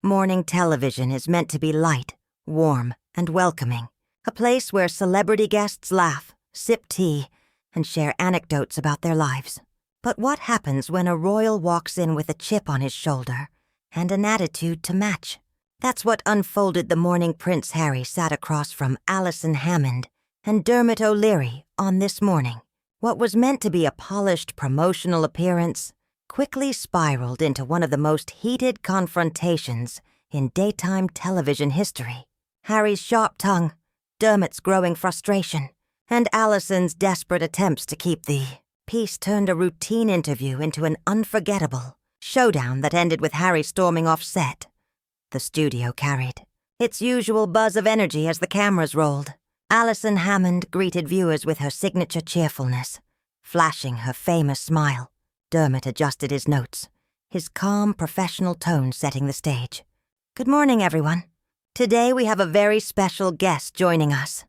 Morning television is meant to be light, warm, and welcoming. A place where celebrity guests laugh, sip tea, and share anecdotes about their lives. But what happens when a royal walks in with a chip on his shoulder and an attitude to match? That's what unfolded the morning Prince Harry sat across from Alison Hammond and Dermot O'Leary on This Morning. What was meant to be a polished promotional appearance quickly spiraled into one of the most heated confrontations in daytime television history. Harry's sharp tongue, Dermot's growing frustration, and Alison's desperate attempts to keep the peace turned a routine interview into an unforgettable showdown that ended with Harry storming off set. The studio carried its usual buzz of energy as the cameras rolled. Alison Hammond greeted viewers with her signature cheerfulness, flashing her famous smile. Dermot adjusted his notes, his calm, professional tone setting the stage. "Good morning, everyone. Today we have a very special guest joining us,"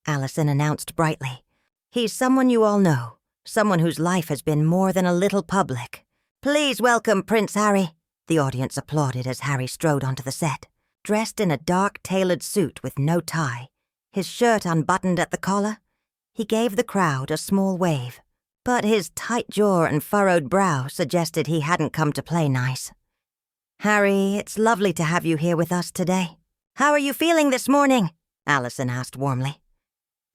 Alison announced brightly. "He's someone you all know, someone whose life has been more than a little public. Please welcome Prince Harry." The audience applauded as Harry strode onto the set, dressed in a dark tailored suit with no tie, his shirt unbuttoned at the collar. He gave the crowd a small wave, but his tight jaw and furrowed brow suggested he hadn't come to play nice. "Harry, it's lovely to have you here with us today. How are you feeling this morning?" Alison asked warmly.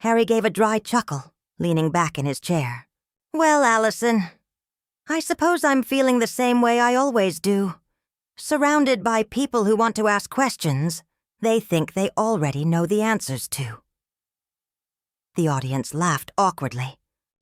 Harry gave a dry chuckle, leaning back in his chair. "Well, Alison, I suppose I'm feeling the same way I always do. Surrounded by people who want to ask questions they think they already know the answers to." The audience laughed awkwardly.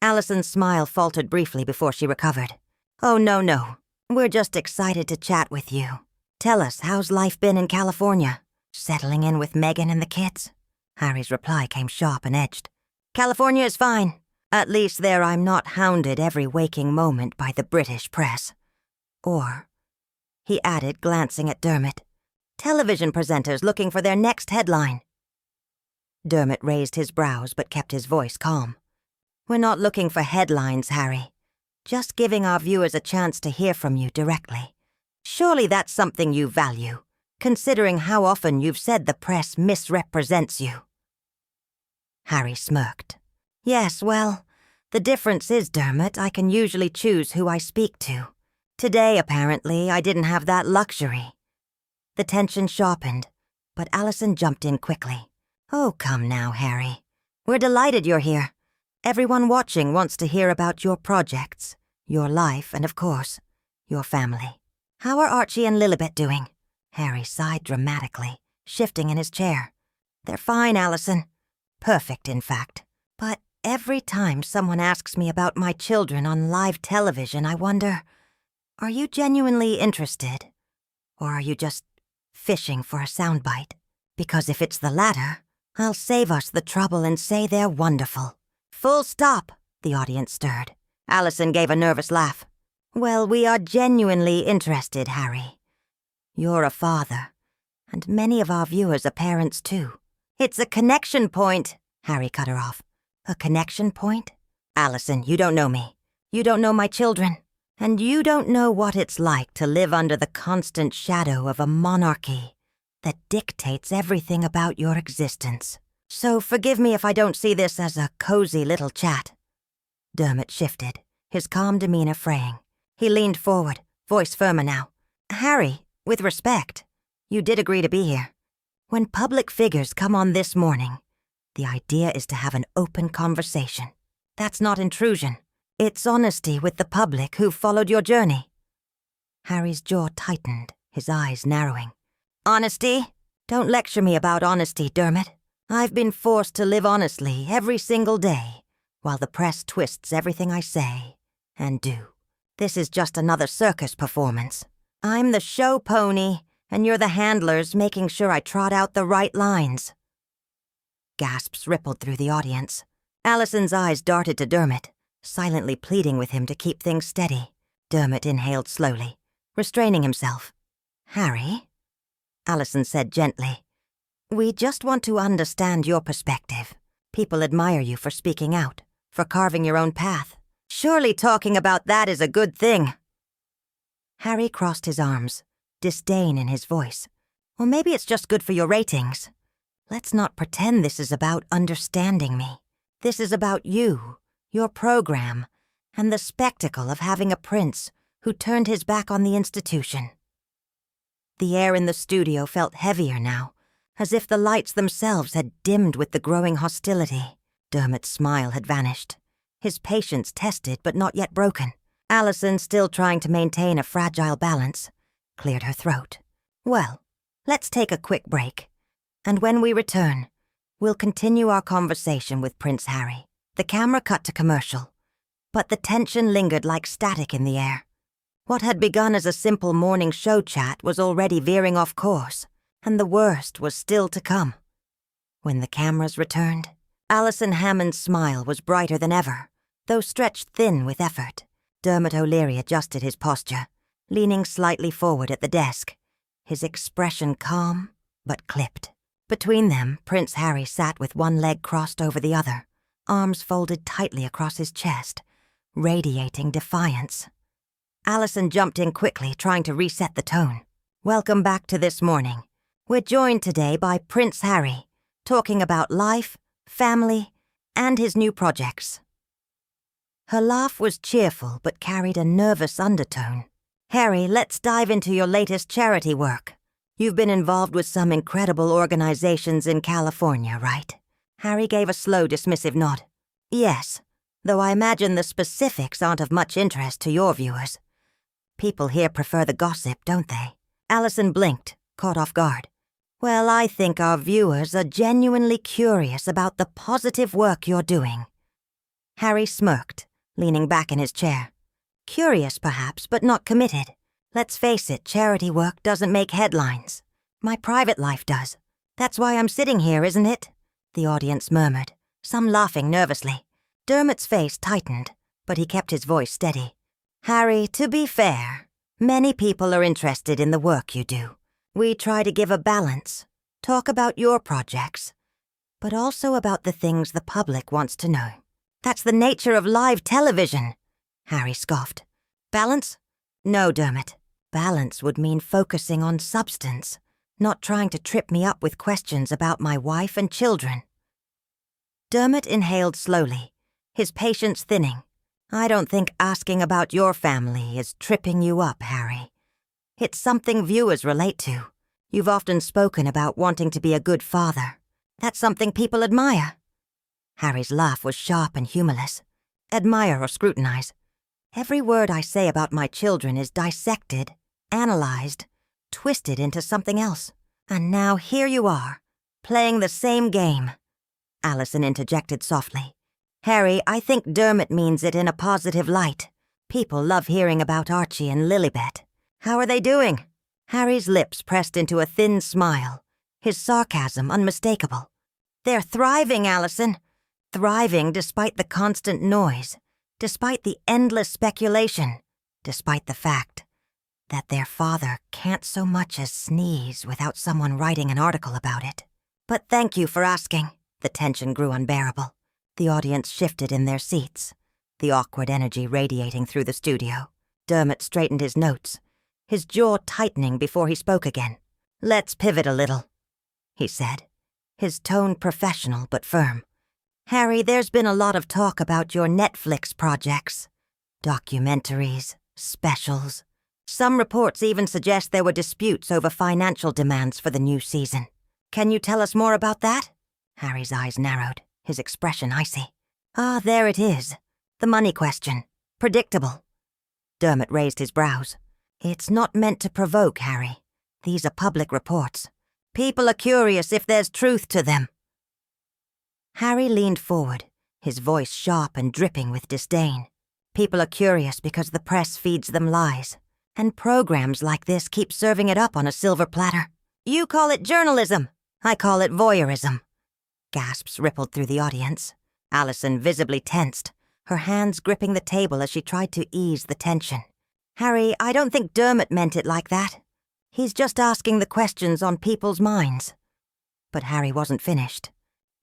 Alison's smile faltered briefly before she recovered. "Oh, no. We're just excited to chat with you. Tell us, how's life been in California? Settling in with Meghan and the kids?" Harry's reply came sharp and edged. "California is fine. At least there I'm not hounded every waking moment by the British press. Or," he added, glancing at Dermot, "television presenters looking for their next headline." Dermot raised his brows but kept his voice calm. "We're not looking for headlines, Harry. Just giving our viewers a chance to hear from you directly. Surely that's something you value, considering how often you've said the press misrepresents you." Harry smirked. "Yes, well, the difference is, Dermot, I can usually choose who I speak to. Today, apparently, I didn't have that luxury." The tension sharpened, but Alison jumped in quickly. "Oh, come now, Harry. We're delighted you're here. Everyone watching wants to hear about your projects, your life, and of course, your family. How are Archie and Lilibet doing?" Harry sighed dramatically, shifting in his chair. "They're fine, Alison. Perfect, in fact. But every time someone asks me about my children on live television, I wonder, are you genuinely interested? Or are you just fishing for a soundbite? Because if it's the latter, I'll save us the trouble and say they're wonderful." "Full stop," the audience stirred. Alison gave a nervous laugh. "Well, we are genuinely interested, Harry. You're a father, and many of our viewers are parents too." "It's a connection point," Harry cut her off. "A connection point? Alison, you don't know me. You don't know my children. And you don't know what it's like to live under the constant shadow of a monarchy that dictates everything about your existence. So forgive me if I don't see this as a cozy little chat." Dermot shifted, his calm demeanor fraying. He leaned forward, voice firmer now. "Harry, with respect, you did agree to be here. When public figures come on This Morning, the idea is to have an open conversation. That's not intrusion. It's honesty with the public who followed your journey." Harry's jaw tightened, his eyes narrowing. "Honesty? Don't lecture me about honesty, Dermot. I've been forced to live honestly every single day, while the press twists everything I say and do. This is just another circus performance. I'm the show pony, and you're the handlers making sure I trot out the right lines." Gasps rippled through the audience. Alison's eyes darted to Dermot, silently pleading with him to keep things steady. Dermot inhaled slowly, restraining himself. "Harry," Alison said gently, "we just want to understand your perspective. People admire you for speaking out, for carving your own path. Surely talking about that is a good thing." Harry crossed his arms, disdain in his voice. Or maybe it's just good for your ratings. Let's not pretend this is about understanding me. This is about you, your program, and the spectacle of having a prince who turned his back on the institution. The air in the studio felt heavier now, as if the lights themselves had dimmed with the growing hostility. Dermot's smile had vanished. His patience tested but not yet broken. Allison, still trying to maintain a fragile balance, cleared her throat. Well, let's take a quick break. And when we return, we'll continue our conversation with Prince Harry. The camera cut to commercial, but the tension lingered like static in the air. What had begun as a simple morning show chat was already veering off course, and the worst was still to come. When the cameras returned, Allison Hammond's smile was brighter than ever, though stretched thin with effort. Dermot O'Leary adjusted his posture, leaning slightly forward at the desk, his expression calm but clipped. Between them, Prince Harry sat with one leg crossed over the other, arms folded tightly across his chest, radiating defiance. Allison jumped in quickly, trying to reset the tone. Welcome back to This Morning. We're joined today by Prince Harry, talking about life, family, and his new projects. Her laugh was cheerful but carried a nervous undertone. Harry, let's dive into your latest charity work. You've been involved with some incredible organizations in California, right? Harry gave a slow, dismissive nod. Yes, though I imagine the specifics aren't of much interest to your viewers. People here prefer the gossip, don't they? Allison blinked, caught off guard. Well, I think our viewers are genuinely curious about the positive work you're doing. Harry smirked, leaning back in his chair. Curious, perhaps, but not committed. Let's face it, charity work doesn't make headlines. My private life does. That's why I'm sitting here, isn't it? The audience murmured, some laughing nervously. Dermot's face tightened, but he kept his voice steady. Harry, to be fair, many people are interested in the work you do. We try to give a balance, talk about your projects, but also about the things the public wants to know. That's the nature of live television, Harry scoffed. Balance? No, Dermot. Balance would mean focusing on substance, not trying to trip me up with questions about my wife and children. Dermot inhaled slowly, his patience thinning. I don't think asking about your family is tripping you up, Harry. It's something viewers relate to. You've often spoken about wanting to be a good father. That's something people admire. Harry's laugh was sharp and humorless. Admire or scrutinize. Every word I say about my children is dissected, analyzed, twisted into something else. And now here you are, playing the same game. Allison interjected softly. Harry, I think Dermot means it in a positive light. People love hearing about Archie and Lilibet. How are they doing? Harry's lips pressed into a thin smile, his sarcasm unmistakable. They're thriving, Allison. Thriving despite the constant noise, despite the endless speculation, despite the fact that their father can't so much as sneeze without someone writing an article about it. But thank you for asking. The tension grew unbearable. The audience shifted in their seats, the awkward energy radiating through the studio. Dermot straightened his notes, his jaw tightening before he spoke again. Let's pivot a little, he said, his tone professional but firm. Harry, there's been a lot of talk about your Netflix projects. Documentaries, specials. Some reports even suggest there were disputes over financial demands for the new season. Can you tell us more about that? Harry's eyes narrowed, his expression icy. Ah, there it is. The money question. Predictable. Dermot raised his brows. It's not meant to provoke, Harry. These are public reports. People are curious if there's truth to them. Harry leaned forward, his voice sharp and dripping with disdain. People are curious because the press feeds them lies, and programs like this keep serving it up on a silver platter. You call it journalism. I call it voyeurism. Gasps rippled through the audience. Allison visibly tensed, her hands gripping the table as she tried to ease the tension. Harry, I don't think Dermot meant it like that. He's just asking the questions on people's minds. But Harry wasn't finished.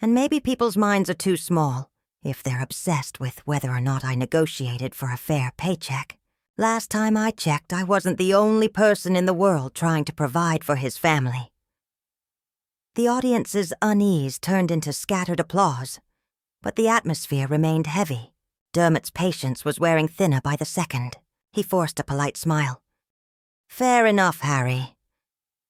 And maybe people's minds are too small, if they're obsessed with whether or not I negotiated for a fair paycheck. Last time I checked, I wasn't the only person in the world trying to provide for his family. The audience's unease turned into scattered applause, but the atmosphere remained heavy. Dermot's patience was wearing thinner by the second. He forced a polite smile. Fair enough, Harry.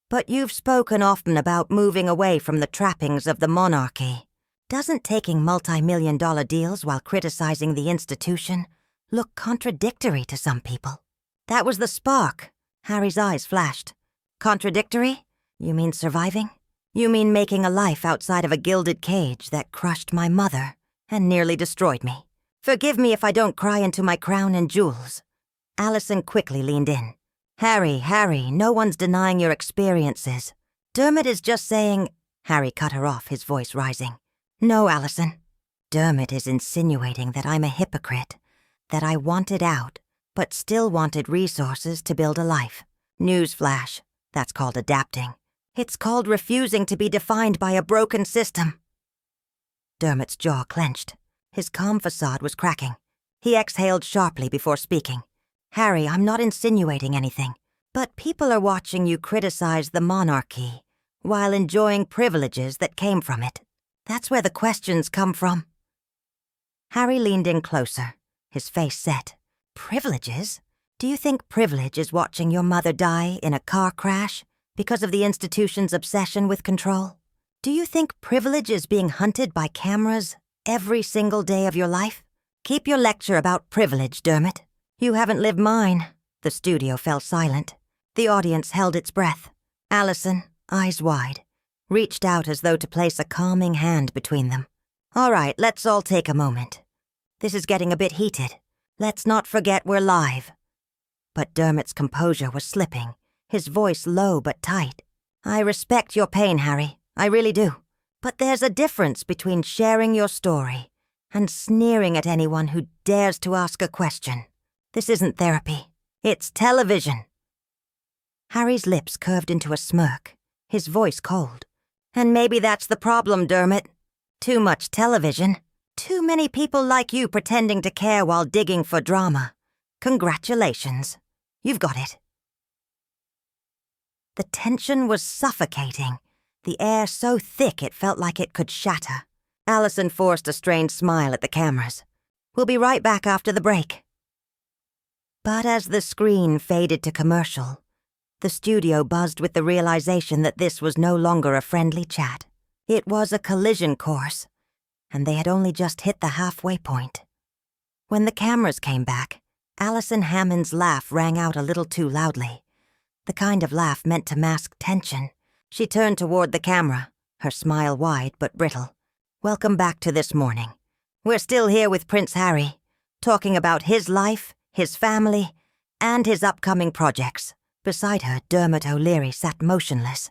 But you've spoken often about moving away from the trappings of the monarchy. Doesn't taking multi-million-dollar deals while criticizing the institution look contradictory to some people? That was the spark. Harry's eyes flashed. Contradictory? You mean surviving? You mean making a life outside of a gilded cage that crushed my mother and nearly destroyed me? Forgive me if I don't cry into my crown and jewels. Allison quickly leaned in. Harry, no one's denying your experiences. Dermot is just saying— Harry cut her off, his voice rising. No, Allison. Dermot is insinuating that I'm a hypocrite, that I wanted out, but still wanted resources to build a life. Newsflash, that's called adapting. It's called refusing to be defined by a broken system. Dermot's jaw clenched. His calm facade was cracking. He exhaled sharply before speaking. Harry, I'm not insinuating anything, but people are watching you criticize the monarchy while enjoying privileges that came from it. That's where the questions come from. Harry leaned in closer, his face set. Privileges? Do you think privilege is watching your mother die in a car crash because of the institution's obsession with control? Do you think privilege is being hunted by cameras every single day of your life? Keep your lecture about privilege, Dermot. You haven't lived mine. The studio fell silent. The audience held its breath. Allison, eyes wide, reached out as though to place a calming hand between them. All right, let's all take a moment. This is getting a bit heated. Let's not forget we're live. But Dermot's composure was slipping, his voice low but tight. I respect your pain, Harry. I really do. But there's a difference between sharing your story and sneering at anyone who dares to ask a question. This isn't therapy. It's television. Harry's lips curved into a smirk, his voice cold. And maybe that's the problem, Dermot. Too much television. Too many people like you pretending to care while digging for drama. Congratulations. You've got it. The tension was suffocating, the air so thick it felt like it could shatter. Allison forced a strained smile at the cameras. We'll be right back after the break. But as the screen faded to commercial, the studio buzzed with the realization that this was no longer a friendly chat. It was a collision course, and they had only just hit the halfway point. When the cameras came back, Allison Hammond's laugh rang out a little too loudly, the kind of laugh meant to mask tension. She turned toward the camera, her smile wide but brittle. Welcome back to This Morning. We're still here with Prince Harry, talking about his life, his family, and his upcoming projects. Beside her, Dermot O'Leary sat motionless,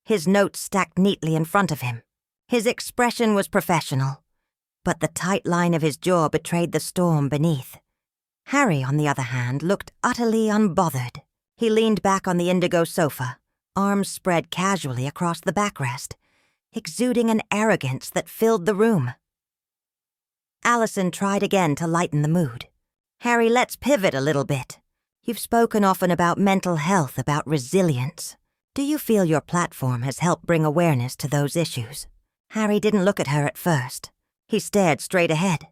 his notes stacked neatly in front of him. His expression was professional, but the tight line of his jaw betrayed the storm beneath. Harry, on the other hand, looked utterly unbothered. He leaned back on the indigo sofa, arms spread casually across the backrest, exuding an arrogance that filled the room. Allison tried again to lighten the mood. Harry, let's pivot a little bit. You've spoken often about mental health, about resilience. Do you feel your platform has helped bring awareness to those issues? Harry didn't look at her at first. He stared straight ahead,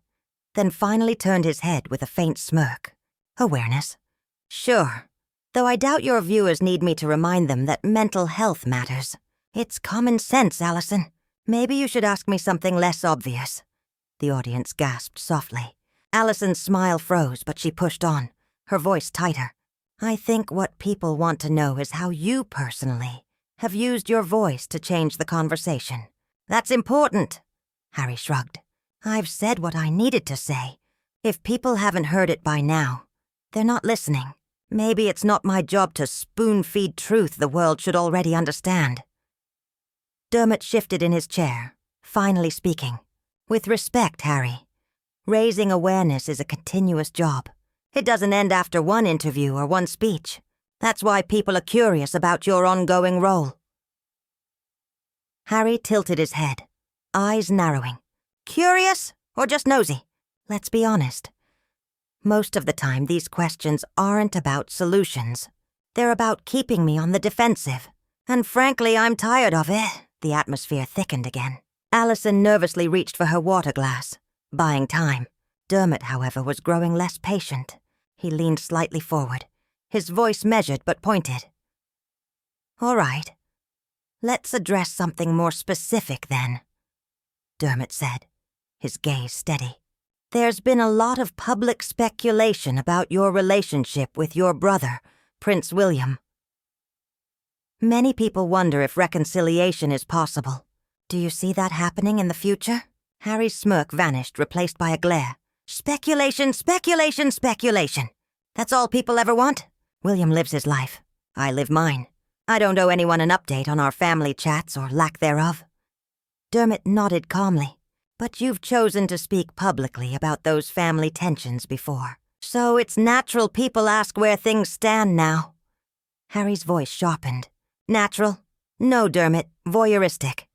then finally turned his head with a faint smirk. Awareness? Sure. Though I doubt your viewers need me to remind them that mental health matters. It's common sense, Allison. Maybe you should ask me something less obvious. The audience gasped softly. Allison's smile froze, but she pushed on, her voice tighter. I think what people want to know is how you personally have used your voice to change the conversation. That's important. Harry shrugged. I've said what I needed to say. If people haven't heard it by now, they're not listening. Maybe it's not my job to spoon-feed truth the world should already understand. Dermot shifted in his chair, finally speaking. With respect, Harry, raising awareness is a continuous job. It doesn't end after one interview or one speech. That's why people are curious about your ongoing role. Harry tilted his head, eyes narrowing. Curious or just nosy? Let's be honest. Most of the time, these questions aren't about solutions. They're about keeping me on the defensive. And frankly, I'm tired of it. The atmosphere thickened again. Allison nervously reached for her water glass, buying time. Dermot, however, was growing less patient. He leaned slightly forward, his voice measured but pointed. "All right. Let's address something more specific then," Dermot said, his gaze steady. "There's been a lot of public speculation about your relationship with your brother, Prince William. Many people wonder if reconciliation is possible. Do you see that happening in the future?" Harry's smirk vanished, replaced by a glare. "Speculation, speculation, speculation. That's all people ever want? William lives his life. I live mine. I don't owe anyone an update on our family chats or lack thereof." Dermot nodded calmly. "But you've chosen to speak publicly about those family tensions before. So it's natural people ask where things stand now." Harry's voice sharpened. "Natural? No, Dermot. Voyeuristic.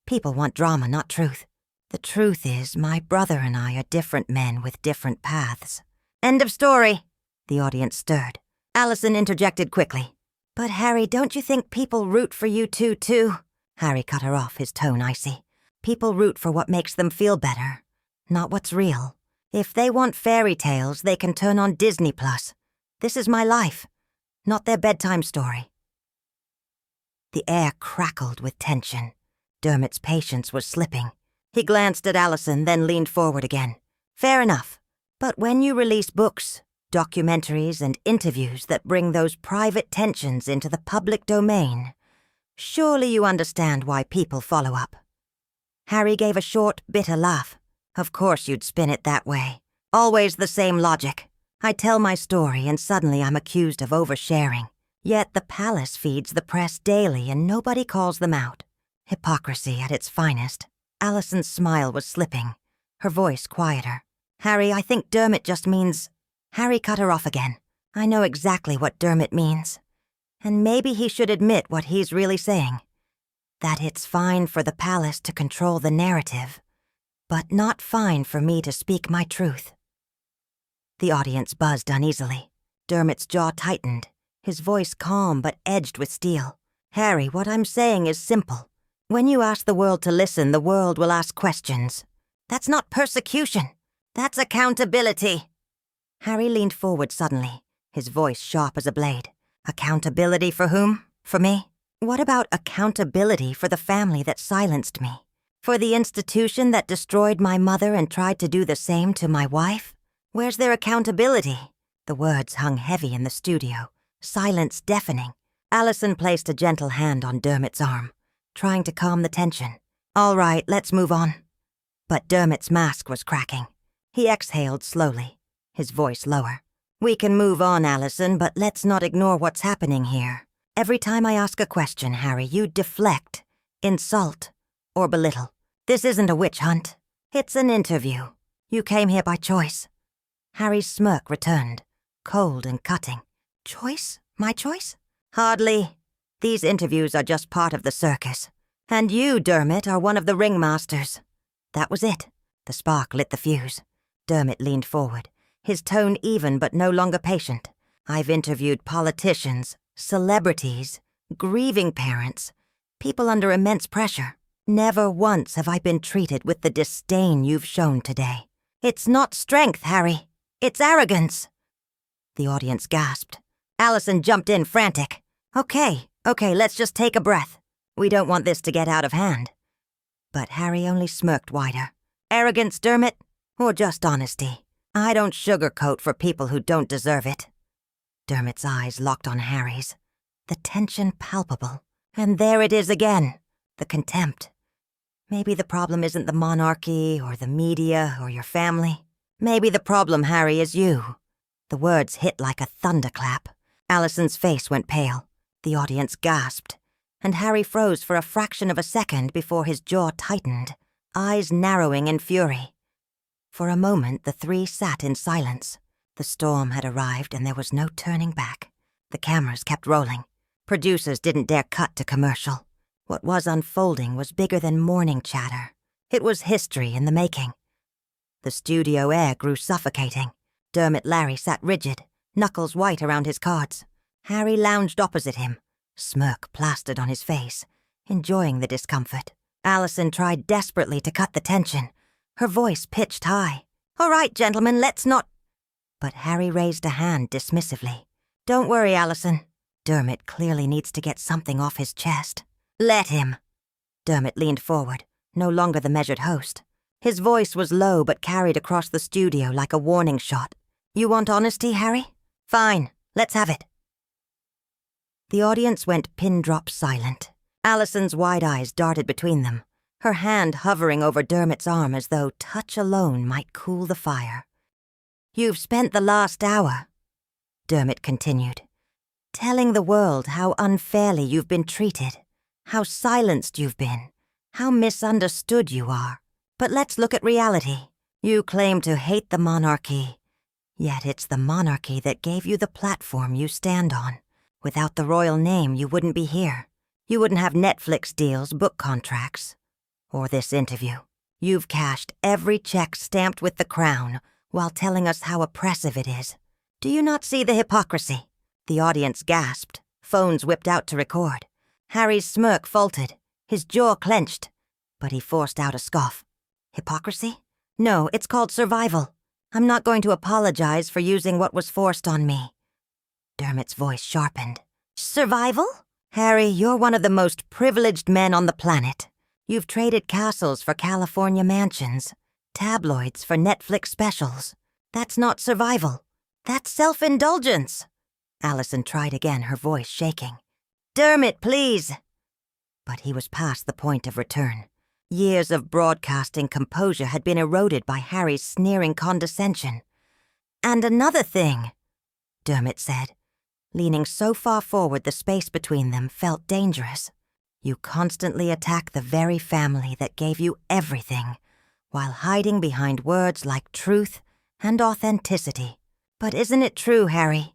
People want drama, not truth. The truth is, my brother and I are different men with different paths." "End of story." The audience stirred. Allison interjected quickly. "But Harry, don't you think people root for you two, too?" Harry cut her off, his tone icy. "People root for what makes them feel better, not what's real. If they want fairy tales, they can turn on Disney+. This is my life, not their bedtime story." The air crackled with tension. Dermot's patience was slipping. He glanced at Allison, then leaned forward again. "Fair enough. But when you release books, documentaries, and interviews that bring those private tensions into the public domain, surely you understand why people follow up." Harry gave a short, bitter laugh. "Of course you'd spin it that way. Always the same logic. I tell my story and suddenly I'm accused of oversharing. Yet the palace feeds the press daily and nobody calls them out. Hypocrisy at its finest." Allison's smile was slipping, her voice quieter. "Harry, I think Dermot just means—" Harry cut her off again. "I know exactly what Dermot means. And maybe he should admit what he's really saying. That it's fine for the palace to control the narrative, but not fine for me to speak my truth." The audience buzzed uneasily. Dermot's jaw tightened, his voice calm but edged with steel. "Harry, what I'm saying is simple. When you ask the world to listen, the world will ask questions. That's not persecution. That's accountability." Harry leaned forward suddenly, his voice sharp as a blade. "Accountability for whom? For me? What about accountability for the family that silenced me? For the institution that destroyed my mother and tried to do the same to my wife? Where's their accountability?" The words hung heavy in the studio, silence deafening. Allison placed a gentle hand on Dermot's arm, trying to calm the tension. "All right, let's move on." But Dermot's mask was cracking. He exhaled slowly, his voice lower. "We can move on, Allison, but let's not ignore what's happening here. Every time I ask a question, Harry, you deflect, insult, or belittle. This isn't a witch hunt. It's an interview. You came here by choice." Harry's smirk returned, cold and cutting. "Choice? My choice?" "Hardly. These interviews are just part of the circus. And you, Dermot, are one of the ringmasters." That was it. The spark lit the fuse. Dermot leaned forward, his tone even but no longer patient. "I've interviewed politicians, celebrities, grieving parents, people under immense pressure. Never once have I been treated with the disdain you've shown today. It's not strength, Harry. It's arrogance." The audience gasped. Allison jumped in, frantic. Okay, let's just take a breath. We don't want this to get out of hand." But Harry only smirked wider. "Arrogance, Dermot? Or just honesty? I don't sugarcoat for people who don't deserve it." Dermot's eyes locked on Harry's, the tension palpable. And there it is again, the contempt. Maybe the problem isn't the monarchy or the media or your family. Maybe the problem, Harry, is you. The words hit like a thunderclap. Allison's face went pale. The audience gasped, and Harry froze for a fraction of a second before his jaw tightened, eyes narrowing in fury. For a moment, the three sat in silence. The storm had arrived and there was no turning back. The cameras kept rolling. Producers didn't dare cut to commercial. What was unfolding was bigger than morning chatter. It was history in the making. The studio air grew suffocating. Dermot Larry sat rigid, knuckles white around his cards. Harry lounged opposite him, smirk plastered on his face, enjoying the discomfort. Allison tried desperately to cut the tension, her voice pitched high. "All right, gentlemen, let's not—" But Harry raised a hand dismissively. "Don't worry, Allison. Dermot clearly needs to get something off his chest. Let him." Dermot leaned forward, no longer the measured host. His voice was low but carried across the studio like a warning shot. "You want honesty, Harry? Fine, let's have it." The audience went pin-drop silent. Allison's wide eyes darted between them, her hand hovering over Dermot's arm as though touch alone might cool the fire. "You've spent the last hour," Dermot continued, "telling the world how unfairly you've been treated, how silenced you've been, how misunderstood you are. But let's look at reality. You claim to hate the monarchy, yet it's the monarchy that gave you the platform you stand on. Without the royal name, you wouldn't be here. You wouldn't have Netflix deals, book contracts, or this interview. You've cashed every check stamped with the crown while telling us how oppressive it is. Do you not see the hypocrisy?" The audience gasped, phones whipped out to record. Harry's smirk faltered, his jaw clenched, but he forced out a scoff. "Hypocrisy? No, it's called survival. I'm not going to apologize for using what was forced on me." Dermot's voice sharpened. "Survival? Harry, you're one of the most privileged men on the planet. You've traded castles for California mansions, tabloids for Netflix specials. That's not survival. That's self-indulgence." Allison tried again, her voice shaking. "Dermot, please." But he was past the point of return. Years of broadcasting composure had been eroded by Harry's sneering condescension. "And another thing," Dermot said, leaning so far forward the space between them felt dangerous. "You constantly attack the very family that gave you everything, while hiding behind words like truth and authenticity. But isn't it true, Harry,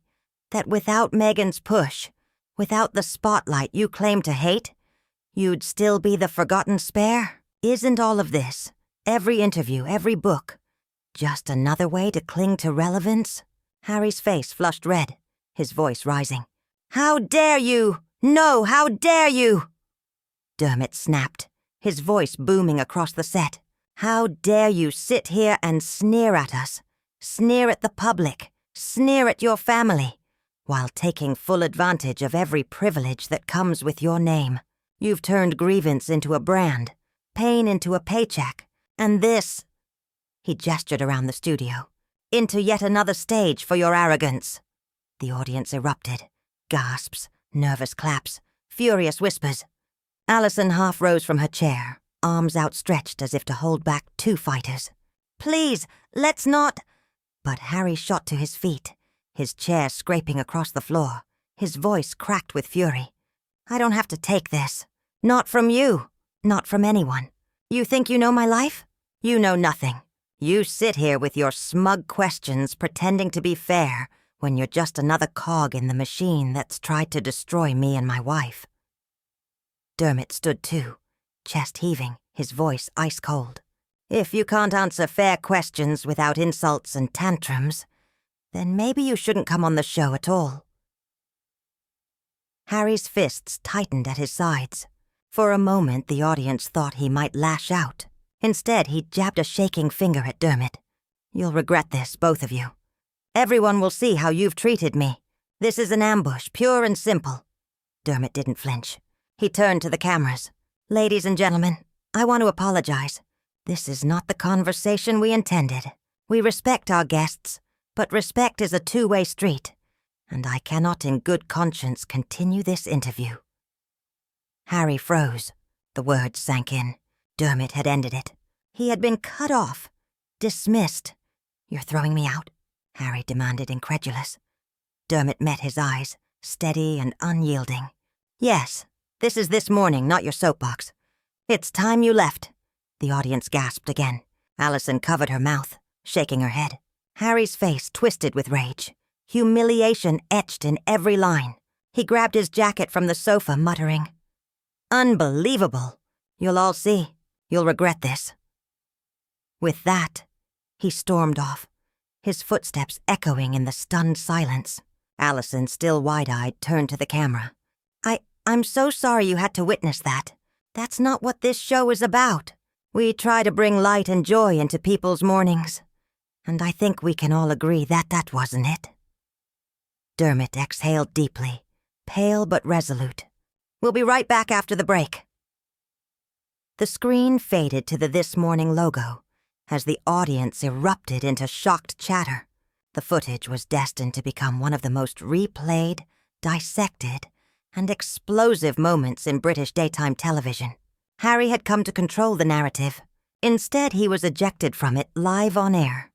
that without Meghan's push, without the spotlight you claim to hate, you'd still be the forgotten spare? Isn't all of this, every interview, every book, just another way to cling to relevance?" Harry's face flushed red, his voice rising. "How dare you? No, how dare you?" Dermot snapped, his voice booming across the set. "How dare you sit here and sneer at us, sneer at the public, sneer at your family, while taking full advantage of every privilege that comes with your name. You've turned grievance into a brand, pain into a paycheck, and this," he gestured around the studio, "into yet another stage for your arrogance." The audience erupted. Gasps, nervous claps, furious whispers. Allison half rose from her chair, arms outstretched as if to hold back two fighters. "Please, let's not—" But Harry shot to his feet, his chair scraping across the floor, his voice cracked with fury. "I don't have to take this. Not from you. Not from anyone. You think you know my life? You know nothing. You sit here with your smug questions pretending to be fair when you're just another cog in the machine that's tried to destroy me and my wife." Dermot stood too, chest heaving, his voice ice cold. "If you can't answer fair questions without insults and tantrums, then maybe you shouldn't come on the show at all." Harry's fists tightened at his sides. For a moment, the audience thought he might lash out. Instead, he jabbed a shaking finger at Dermot. "You'll regret this, both of you. Everyone will see how you've treated me. This is an ambush, pure and simple." Dermot didn't flinch. He turned to the cameras. "Ladies and gentlemen, I want to apologize. This is not the conversation we intended. We respect our guests, but respect is a two-way street, and I cannot in good conscience continue this interview." Harry froze. The words sank in. Dermot had ended it. He had been cut off, dismissed. "You're throwing me out?" Harry demanded, incredulous. Dermot met his eyes, steady and unyielding. "Yes, this is this morning, not your soapbox. It's time you left." The audience gasped again. Allison covered her mouth, shaking her head. Harry's face twisted with rage, humiliation etched in every line. He grabbed his jacket from the sofa, muttering, "Unbelievable! You'll all see. You'll regret this." With that, he stormed off, his footsteps echoing in the stunned silence. Allison, still wide-eyed, turned to the camera. I'm so sorry you had to witness that. That's not what this show is about. We try to bring light and joy into people's mornings. And I think we can all agree that that wasn't it. Dermot exhaled deeply, pale but resolute. We'll be right back after the break. The screen faded to the This Morning logo as the audience erupted into shocked chatter. The footage was destined to become one of the most replayed, dissected, and explosive moments in British daytime television. Harry had come to control the narrative. Instead, he was ejected from it live on air.